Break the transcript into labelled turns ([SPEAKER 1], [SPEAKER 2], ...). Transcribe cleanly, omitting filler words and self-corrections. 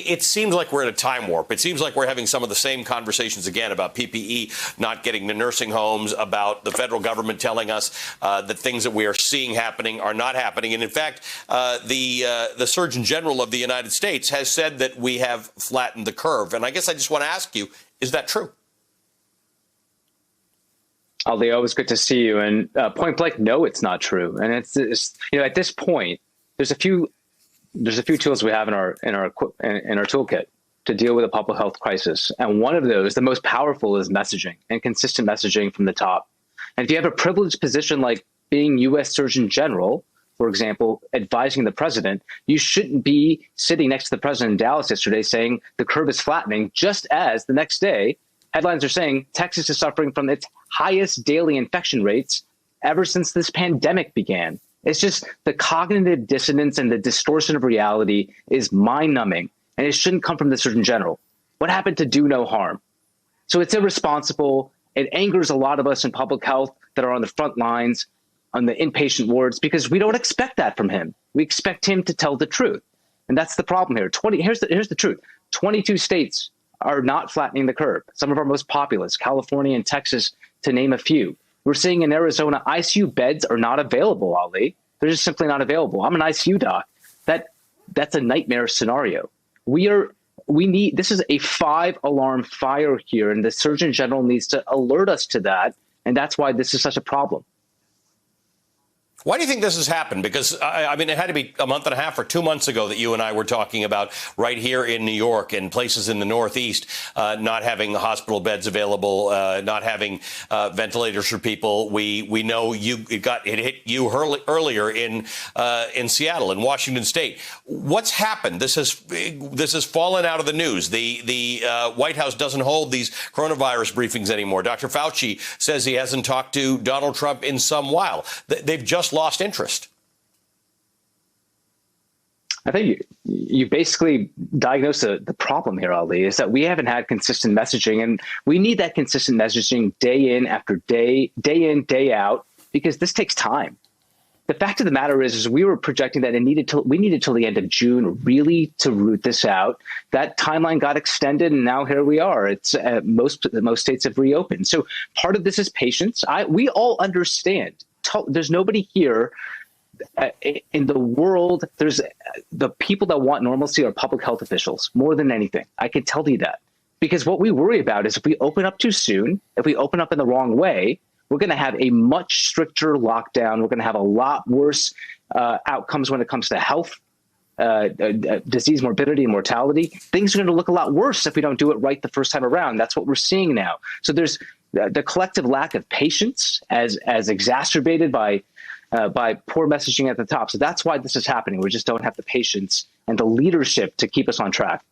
[SPEAKER 1] it seems like we're in a time warp. It seems like we're having some of the same conversations again about PPE not getting to nursing homes, about the federal government telling us that things that we are seeing happening are not happening. And in fact, the Surgeon General of the United States has said that we have flattened the curve. And I guess I just want to ask you, is that true?
[SPEAKER 2] Ali, always good to see you. And point blank, no, it's not true. And it's at this point, there's a few tools we have in our toolkit to deal with a public health crisis. And one of those, the most powerful, is messaging and consistent messaging from the top. And if you have a privileged position like being U.S. Surgeon General, for example, advising the president, you shouldn't be sitting next to the president in Dallas yesterday saying the curve is flattening, just as the next day headlines are saying Texas is suffering from its highest daily infection rates ever since this pandemic began. It's just the cognitive dissonance and the distortion of reality is mind-numbing, and it shouldn't come from the Surgeon General. What happened to do no harm? So it's irresponsible. It angers a lot of us in public health that are on the front lines, on the inpatient wards, because we don't expect that from him. We expect him to tell the truth. And that's the problem here. Here's the truth. 22 states are not flattening the curve. Some of our most populous, California and Texas, to name a few. We're seeing in Arizona, ICU beds are not available, Ali. They're just simply not available. I'm an ICU doc. That's a nightmare scenario. This is a 5-alarm fire here, and the Surgeon General needs to alert us to that. And that's why this is such a problem.
[SPEAKER 1] Why do you think this has happened? Because, I mean, it had to be a month and a half or 2 months ago that you and I were talking about right here in New York and places in the Northeast not having hospital beds available, not having ventilators for people. We know it hit you earlier in Seattle, in Washington State. What's happened? This has fallen out of the news. The White House doesn't hold these coronavirus briefings anymore. Dr. Fauci says he hasn't talked to Donald Trump in some while. They've just lost interest.
[SPEAKER 2] I think you basically diagnosed the problem here, Ali, is that we haven't had consistent messaging, and we need that consistent messaging day in after day in, day out, because this takes time. The fact of the matter is we were projecting that we needed till the end of June really to root this out. That timeline got extended, and now here we are. It's most states have reopened. So part of this is patience. We all understand. There's nobody here in the world. There's the people that want normalcy are public health officials more than anything. I can tell you that, because what we worry about is if we open up too soon, if we open up in the wrong way, we're going to have a much stricter lockdown. We're going to have a lot worse outcomes when it comes to health, disease morbidity and mortality. Things are going to look a lot worse if we don't do it right the first time around. That's what we're seeing now. So there's the collective lack of patience as exacerbated by poor messaging at the top. So that's why this is happening. We just don't have the patience and the leadership to keep us on track.